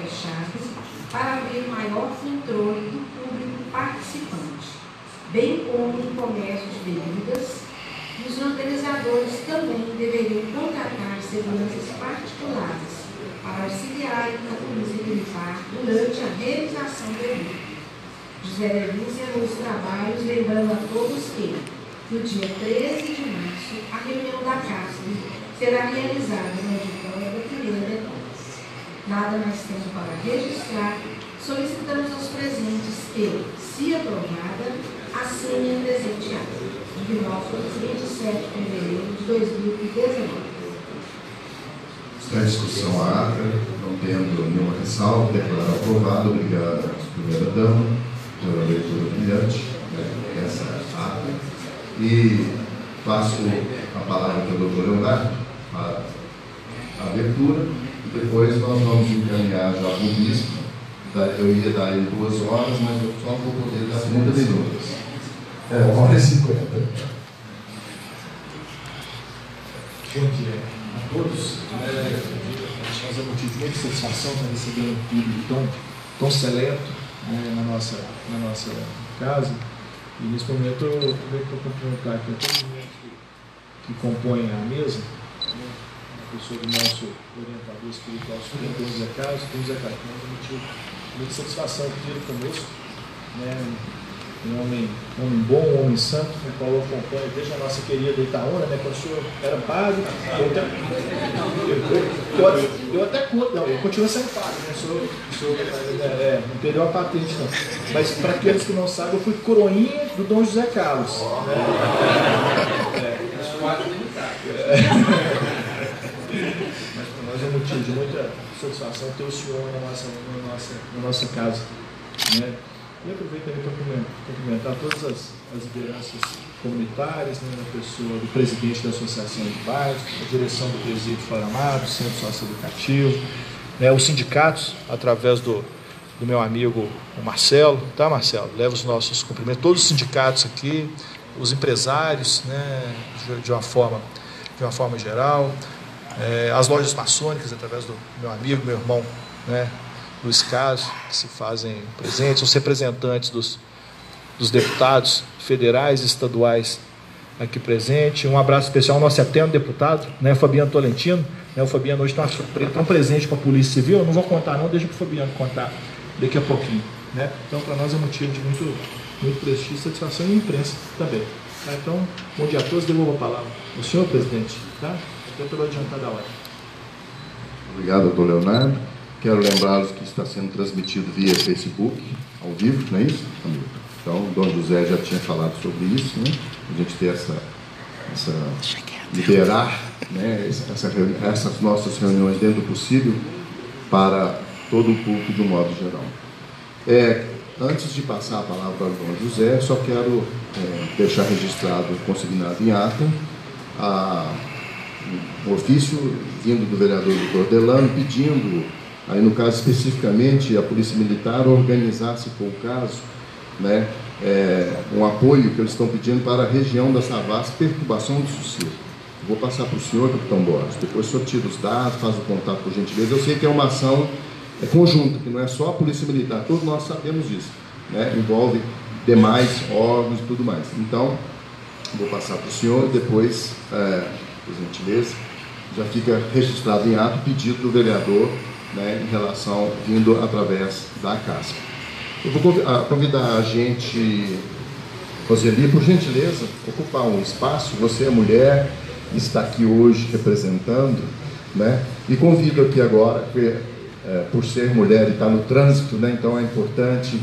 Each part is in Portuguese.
fechado para haver maior controle do público participante, bem como no comércio de bebidas. E os organizadores também deveriam contratar seguranças particulares para auxiliarem a polícia militar durante a realização do evento. José Levi encerrou os trabalhos, lembrando a todos que, no dia 13 de março, a reunião da CASP será realizada no auditório da primeira depósito. Nada mais temos para registrar, solicitamos aos presentes que, se aprovada, assinem a presente ata. Divinópolis, 27 de fevereiro de 2019. Está em discussão a ata, não tendo nenhuma ressalva, declarado aprovado. Obrigado, primeira-dama, pela leitura brilhante dessa ata. E passo a palavra para o doutor Leonardo para a abertura, e depois nós vamos encaminhar já para o bispo. Eu ia dar ele 2 horas, mas eu só vou poder dar 30 minutos. 1h50. Bom dia a todos. Nós é motivo de muita satisfação estar recebendo um público tão seleto na nossa casa. E nesse momento eu vou cumprimentar aqui a todos os membros que compõem a mesa, a pessoa do nosso orientador espiritual, Dom José Carlos. Dom José Carlos, nós é motivo de muita satisfação ter conosco, um homem bom, um homem santo, com o qual eu acompanho desde a nossa querida Itaúna, quando o senhor era padre, eu continuo sendo padre, não perdeu a patente não. Mas para aqueles que não sabem, eu fui coroinha do Dom José Carlos. Mas para nós é motivo de muita satisfação ter o senhor na nossa casa. E aproveito também para cumprimentar todas as lideranças comunitárias, na pessoa do presidente da Associação de Bairros, a direção do Presídio Flora Amado, Centro Socioeducativo, os sindicatos, através do meu amigo o Marcelo, tá, Marcelo? Leva os nossos cumprimentos, todos os sindicatos aqui, os empresários, de uma forma geral, as lojas maçônicas, através do meu amigo, meu irmão, Luiz Caso, que se fazem presentes, os representantes dos deputados federais e estaduais aqui presentes. Um abraço especial ao nosso eterno deputado, Fabiano Tolentino. O Fabiano hoje está tão presente com a Polícia Civil, eu não vou contar não, deixa para o Fabiano contar daqui a pouquinho. Então, para nós é motivo de muito prestígio, satisfação, e a imprensa também. Então, bom dia a todos, devolvo a palavra ao senhor presidente, até pelo adiantado da hora. Obrigado, doutor Leonardo. Quero lembrá-los que está sendo transmitido via Facebook, ao vivo, não é isso, amigo? Então, o Dom José já tinha falado sobre isso, a gente ter liberar essas nossas reuniões dentro do possível para todo o público de um modo geral. Antes de passar a palavra para o Dom José, só quero deixar registrado, consignado em ata, um ofício vindo do vereador Dr. Delano pedindo, aí no caso especificamente, a Polícia Militar organizar, se for o caso, um apoio que eles estão pedindo para a região da Savassi, perturbação do sossego. Vou passar para o senhor, capitão Borges, depois o senhor tira os dados, faz o contato por gentileza. Eu sei que é uma ação conjunta, que não é só a Polícia Militar, todos nós sabemos disso, envolve demais órgãos e tudo mais. Então, vou passar para o senhor, depois, por gentileza, já fica registrado em ato o pedido do vereador, em relação, vindo através da CASP. Eu vou convidar a gente, Roseli, por gentileza, ocupar um espaço. Você é mulher, está aqui hoje representando, e convido aqui agora, por ser mulher e estar no trânsito, então é importante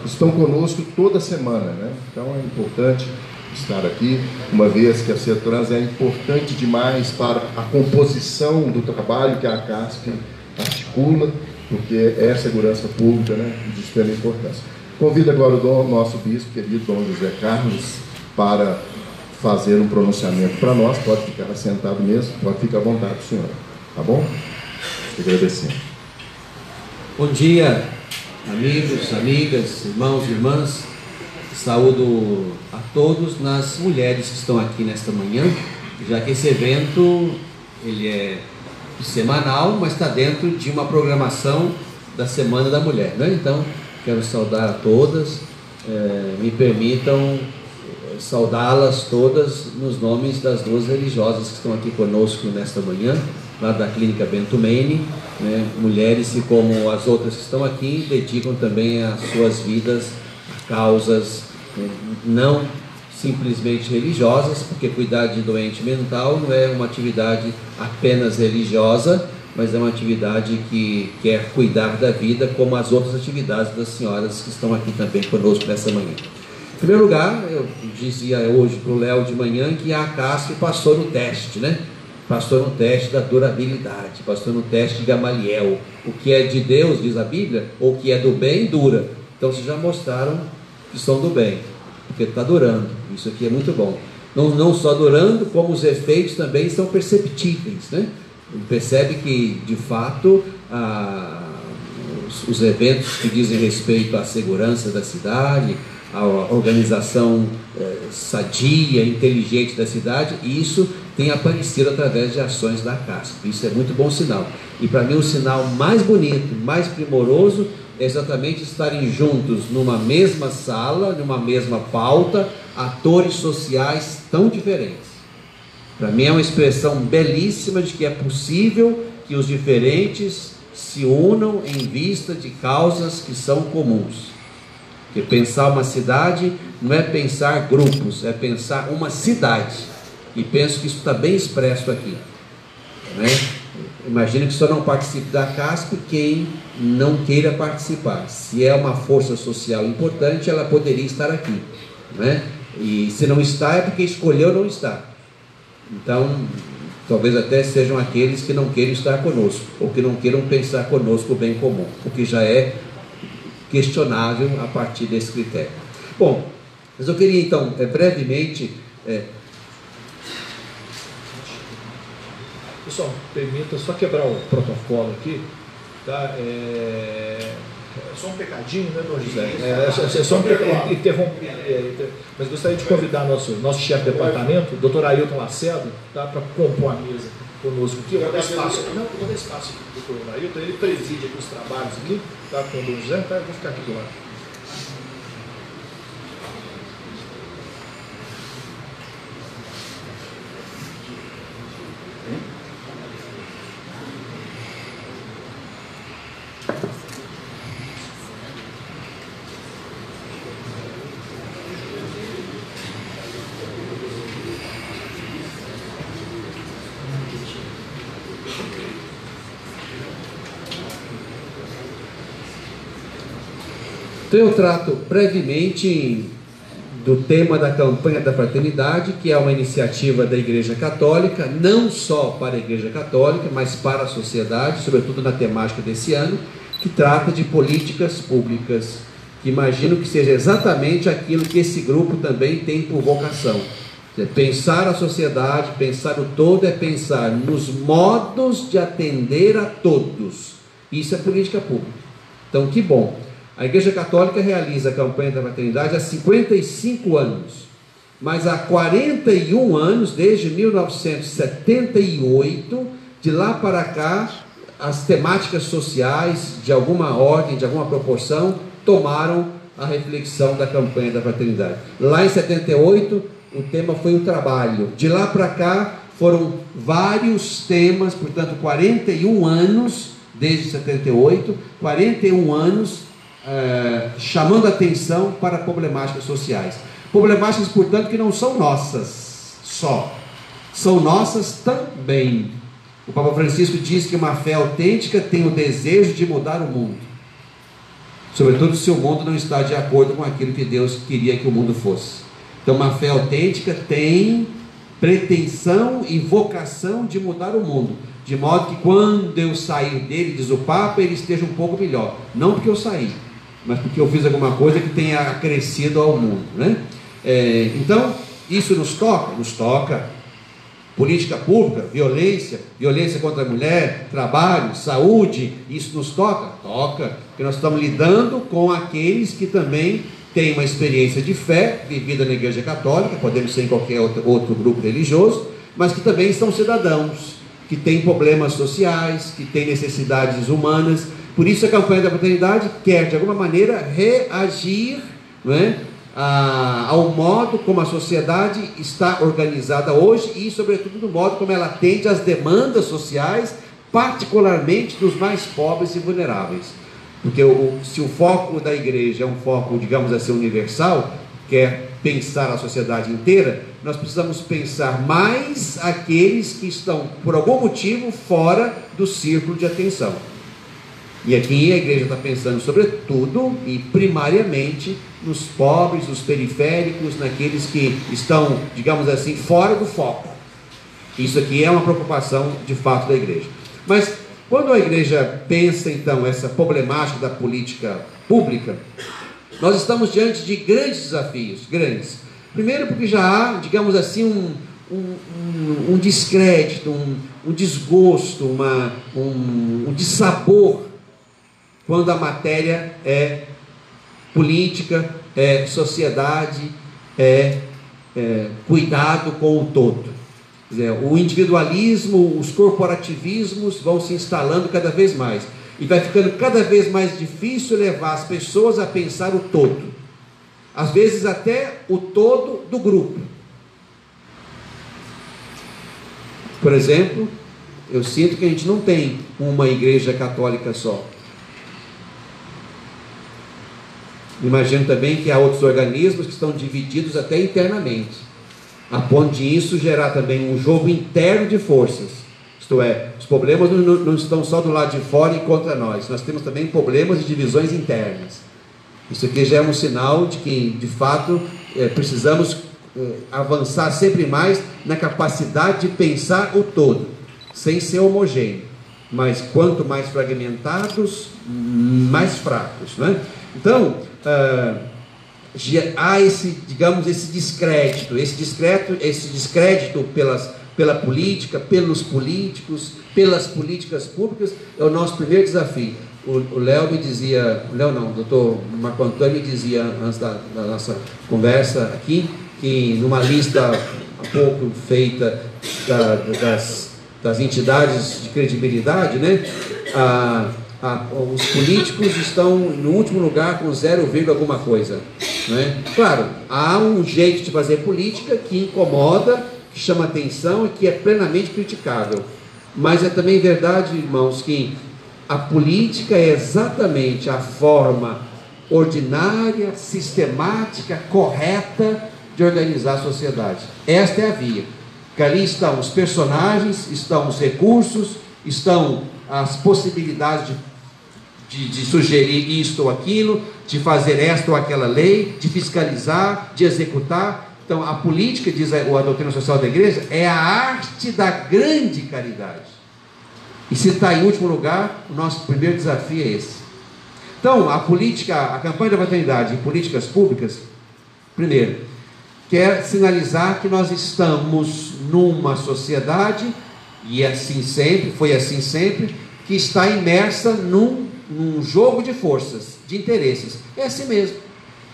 estão conosco toda semana, então é importante estar aqui, uma vez que a CETRANS é importante demais para a composição do trabalho que a CASP articula, porque é a segurança pública, de extrema importância. Convido agora o nosso bispo, querido Dom José Carlos, para fazer um pronunciamento para nós. Pode ficar sentado mesmo, pode ficar à vontade, senhora. Tá bom? Agradecer. Bom dia, amigos, amigas, irmãos e irmãs. Saúdo a todos, nas mulheres que estão aqui nesta manhã, já que esse evento ele é semanal, mas está dentro de uma programação da Semana da Mulher, né? Então, quero saudar a todas, me permitam saudá-las todas nos nomes das duas religiosas que estão aqui conosco nesta manhã, lá da Clínica Bento Mene, né? Mulheres que, como as outras que estão aqui, dedicam também as suas vidas a causas não simplesmente religiosas, porque cuidar de doente mental não é uma atividade apenas religiosa, mas é uma atividade que quer cuidar da vida, como as outras atividades das senhoras que estão aqui também conosco nessa manhã. Em primeiro lugar, eu dizia hoje para o Léo de manhã que a ACASP passou no teste, né? Passou no teste da durabilidade, passou no teste de Gamaliel. O que é de Deus, diz a Bíblia, ou o que é do bem, dura. Então vocês já mostraram que são do bem, porque está durando. Isso aqui é muito bom. Não só durando, como os efeitos também são perceptíveis, né? Percebe que, de fato, os eventos que dizem respeito à segurança da cidade, à organização sadia, inteligente da cidade, isso tem aparecido através de ações da ACASP. Isso é muito bom sinal. E para mim o sinal mais bonito, mais primoroso, é exatamente estarem juntos numa mesma sala, numa mesma pauta, atores sociais tão diferentes. Para mim é uma expressão belíssima de que é possível que os diferentes se unam em vista de causas que são comuns. Porque pensar uma cidade não é pensar grupos, é pensar uma cidade. E penso que isso está bem expresso aqui, né? Imagino que só não participe da CASP quem não queira participar. Se é uma força social importante, ela poderia estar aqui, né? E se não está, é porque escolheu não estar. Então, talvez até sejam aqueles que não queiram estar conosco, ou que não queiram pensar conosco o bem comum, o que já é questionável a partir desse critério. Bom, mas eu queria então, brevemente... Pessoal, permita só quebrar o protocolo aqui, tá? Só um pecadinho, né, Dom José? É só um interromper, mas gostaria de convidar nosso chefe de departamento, o doutor Ailton Lacerda, tá, para compor a mesa conosco aqui. Eu vou dar espaço aqui, doutor Ailton, ele preside aqui os trabalhos aqui, tá, com o Dom José, tá? Eu vou ficar aqui do lado. Então eu trato brevemente do tema da campanha da fraternidade, que é uma iniciativa da Igreja Católica, não só para a Igreja Católica, mas para a sociedade, sobretudo na temática desse ano, que trata de políticas públicas, que imagino que seja exatamente aquilo que esse grupo também tem por vocação. Pensar a sociedade, pensar o todo, é pensar nos modos de atender a todos. Isso é política pública. Então, que bom. A Igreja Católica realiza a campanha da fraternidade há 55 anos, mas há 41 anos, desde 1978, de lá para cá, as temáticas sociais, de alguma ordem, de alguma proporção, tomaram a reflexão da campanha da fraternidade. Lá em 78, o tema foi o trabalho. De lá para cá, foram vários temas, portanto, 41 anos, desde 78, 41 anos, chamando atenção para problemáticas sociais. Problemáticas, portanto, que não são nossas só, são nossas também. O Papa Francisco diz que uma fé autêntica tem o desejo de mudar o mundo, sobretudo se o mundo não está de acordo com aquilo que Deus queria que o mundo fosse. Então, uma fé autêntica tem pretensão e vocação de mudar o mundo, de modo que quando eu sair dele, diz o Papa, ele esteja um pouco melhor. Não porque eu saí, mas porque eu fiz alguma coisa que tenha acrescido ao mundo, né? Então, isso nos toca. Política pública, violência contra a mulher, trabalho, saúde, isso nos toca, porque nós estamos lidando com aqueles que também têm uma experiência de fé, vivida na Igreja Católica, podemos ser em qualquer outro grupo religioso, mas que também são cidadãos, que têm problemas sociais, que têm necessidades humanas, Por isso a campanha da fraternidade quer, de alguma maneira, reagir, não é, ao modo como a sociedade está organizada hoje e, sobretudo, do modo como ela atende às demandas sociais, particularmente dos mais pobres e vulneráveis. Porque se o foco da igreja é um foco, digamos assim, universal, quer pensar a sociedade inteira, nós precisamos pensar mais aqueles que estão, por algum motivo, fora do círculo de atenção. E aqui a igreja está pensando, sobretudo e primariamente, nos pobres, nos periféricos, naqueles que estão, digamos assim, fora do foco. Isso aqui é uma preocupação de fato da igreja. Mas quando a igreja pensa, então, essa problemática da política pública, nós estamos diante de grandes desafios, grandes. Primeiro porque já há, digamos assim, um descrédito, um desgosto, um dissabor, quando a matéria é política, é sociedade, é cuidado com o todo. Quer dizer, o individualismo, os corporativismos vão se instalando cada vez mais. E vai ficando cada vez mais difícil levar as pessoas a pensar o todo. Às vezes até o todo do grupo. Por exemplo, eu sinto que a gente não tem uma igreja católica só. Imagino também que há outros organismos que estão divididos até internamente, a ponto de isso gerar também um jogo interno de forças. Isto é, os problemas não estão só do lado de fora e contra nós temos também problemas de divisões internas. Isso aqui já é um sinal de que, de fato, precisamos avançar sempre mais na capacidade de pensar o todo, sem ser homogêneo, mas quanto mais fragmentados, mais fracos, né? Então, há esse, digamos, esse descrédito pela política, pelos políticos, pelas políticas públicas, é o nosso primeiro desafio. O Léo me dizia, o doutor Marco Antônio me dizia, antes da nossa conversa aqui, que numa lista há pouco feita das entidades de credibilidade, né, os políticos estão no último lugar com 0, alguma coisa, né? Claro, há um jeito de fazer política que incomoda, que chama atenção e que é plenamente criticável, mas é também verdade, irmãos, que a política é exatamente a forma ordinária, sistemática, correta de organizar a sociedade. Esta é a via, que ali estão os personagens, estão os recursos, estão as possibilidades de sugerir isto ou aquilo, de fazer esta ou aquela lei, de fiscalizar, de executar. Então, a política, diz a doutrina social da igreja, é a arte da grande caridade. E se está em último lugar, o nosso primeiro desafio é esse. Então, a campanha da fraternidade em políticas públicas, primeiro, quer sinalizar que nós estamos numa sociedade, e assim sempre, foi assim sempre, que está imersa num jogo de forças, de interesses. É assim mesmo.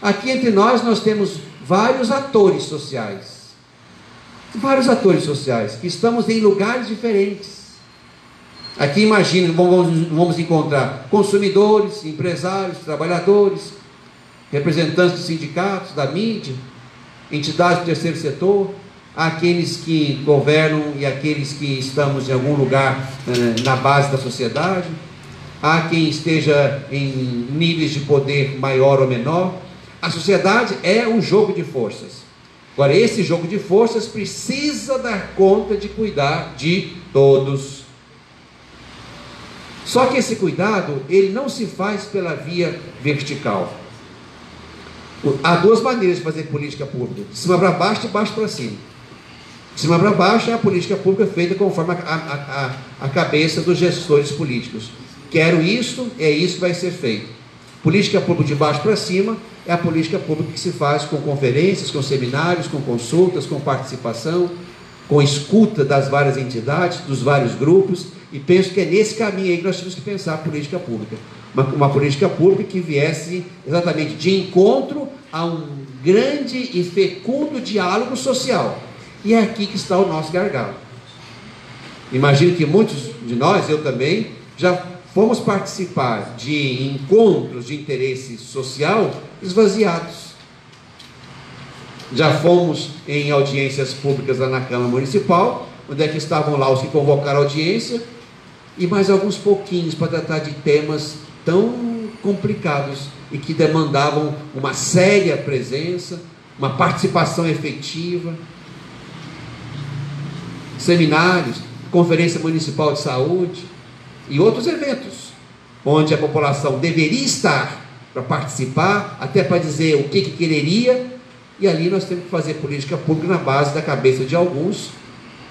Aqui entre nós temos vários atores sociais, que estamos em lugares diferentes. Aqui imagine, vamos encontrar consumidores, empresários, trabalhadores, representantes de sindicatos, da mídia, entidades do terceiro setor, aqueles que governam e aqueles que estamos em algum lugar na base da sociedade, há quem esteja em níveis de poder maior ou menor. A sociedade é um jogo de forças. Agora, esse jogo de forças precisa dar conta de cuidar de todos. Só que esse cuidado, ele não se faz pela via vertical. Há duas maneiras de fazer política pública: de cima para baixo e de baixo para cima. De cima para baixo é a política pública feita conforme a cabeça dos gestores políticos. Quero isso, é isso que vai ser feito. Política pública de baixo para cima é a política pública que se faz com conferências, com seminários, com consultas, com participação, com escuta das várias entidades, dos vários grupos, e penso que é nesse caminho aí que nós temos que pensar a política pública. Uma política pública que viesse exatamente de encontro a um grande e fecundo diálogo social. E é aqui que está o nosso gargalo. Imagino que muitos de nós, eu também, já fomos participar de encontros de interesse social esvaziados. Já fomos em audiências públicas lá na Câmara Municipal, onde é que estavam lá os que convocaram a audiência, e mais alguns pouquinhos para tratar de temas tão complicados e que demandavam uma séria presença, uma participação efetiva. Seminários, Conferência Municipal de Saúde e outros eventos, onde a população deveria estar para participar, até para dizer o que quereria, e ali nós temos que fazer política pública na base da cabeça de alguns,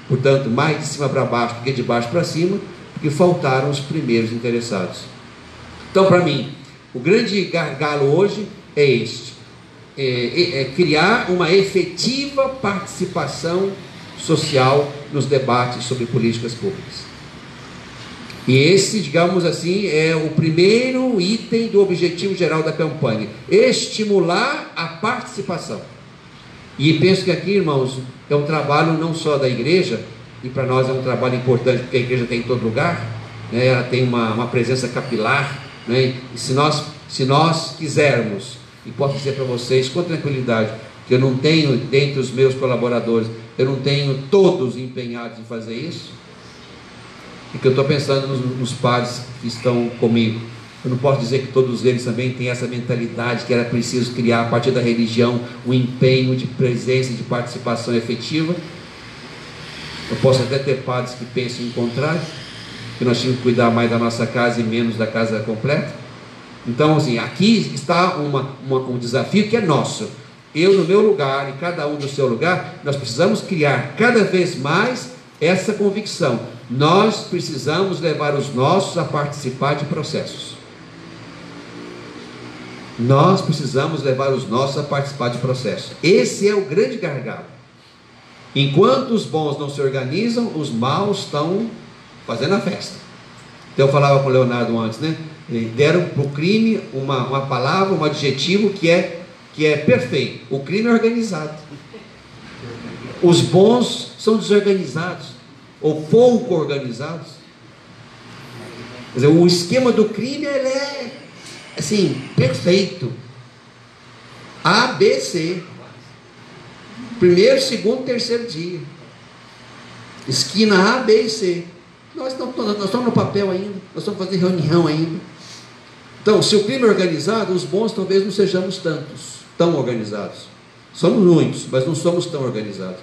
portanto, mais de cima para baixo do que de baixo para cima, porque faltaram os primeiros interessados. Então, para mim, o grande gargalo hoje é este, criar uma efetiva participação social nos debates sobre políticas públicas. E esse, digamos assim, é o primeiro item do objetivo geral da campanha: estimular a participação. E penso que aqui, irmãos, é um trabalho não só da igreja, e para nós é um trabalho importante, porque a igreja tem em todo lugar, né? Ela tem uma presença capilar, né? E se nós quisermos, e posso dizer para vocês com tranquilidade, que eu não tenho, dentre os meus colaboradores, eu não tenho todos empenhados em fazer isso, e que eu estou pensando nos padres que estão comigo. Eu não posso dizer que todos eles também têm essa mentalidade que era preciso criar a partir da religião um empenho de presença e de participação efetiva. Eu posso até ter padres que pensam em contrário, que nós tínhamos que cuidar mais da nossa casa e menos da casa completa. Então, assim, aqui está um desafio que é nosso. Eu no meu lugar e cada um no seu lugar, nós precisamos criar cada vez mais essa convicção. Nós precisamos levar os nossos a participar de processos. Nós precisamos levar os nossos a participar de processos. Esse é o grande gargalo. Enquanto os bons não se organizam, os maus estão fazendo a festa. Então eu falava com o Leonardo antes, né? Deram para o crime uma palavra, um adjetivo que é perfeito. O crime é organizado. Os bons são desorganizados, ou pouco organizados. Quer dizer, o esquema do crime ele é assim, perfeito. A, B, C. Primeiro, segundo, terceiro dia. Esquina A, B e C. Nós estamos no papel ainda, nós estamos fazendo reunião ainda. Então, se o crime é organizado, os bons talvez não sejamos tão organizados. Somos muitos, mas não somos tão organizados.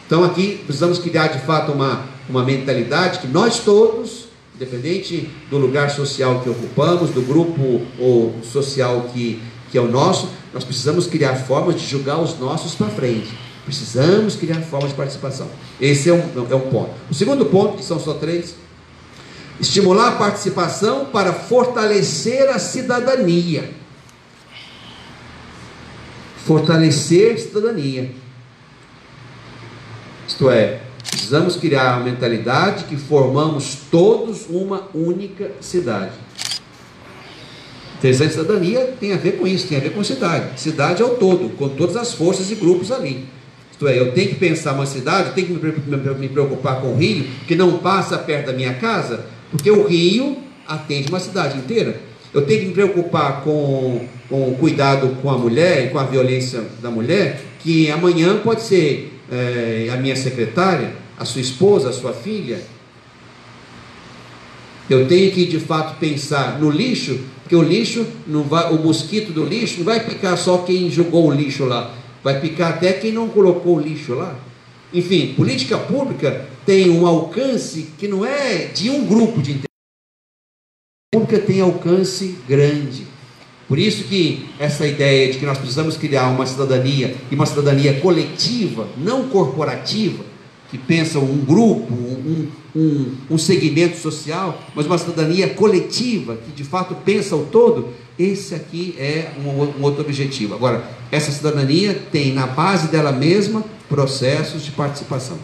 Então aqui precisamos criar de fato uma mentalidade que nós todos, independente do lugar social que ocupamos, do grupo ou social que é o nosso, nós precisamos criar formas de julgar os nossos para frente. Precisamos criar formas de participação. Esse é um ponto. O segundo ponto, que são só 3, estimular a participação para fortalecer a cidadania. Fortalecer a cidadania. Isto é, precisamos criar uma mentalidade que formamos todos uma única cidade. Interessante, cidadania tem a ver com isso, tem a ver com cidade. Cidade é o todo, com todas as forças e grupos ali. Isto é, eu tenho que pensar uma cidade, tenho que me preocupar com o rio, que não passa perto da minha casa, porque o rio atende uma cidade inteira. Eu tenho que me preocupar com o cuidado com a mulher e com a violência da mulher, que amanhã pode ser a minha secretária, a sua esposa, a sua filha. Eu tenho que de fato pensar no lixo, porque o lixo não vai, o mosquito do lixo não vai picar só quem jogou o lixo lá, vai picar até quem não colocou o lixo lá. Enfim, política pública tem um alcance que não é de um grupo de interesse. A pública tem alcance grande. Por isso que essa ideia de que nós precisamos criar uma cidadania, e uma cidadania coletiva, não corporativa, que pensa um grupo, um segmento social, mas uma cidadania coletiva, que de fato pensa o todo, esse aqui é um outro objetivo. Agora, essa cidadania tem na base dela mesma processos de participação.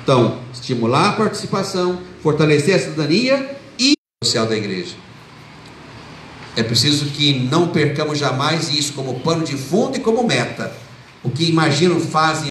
Então, estimular a participação, fortalecer a cidadania e o social da igreja. É preciso que não percamos jamais isso como pano de fundo e como meta. O que imagino fazem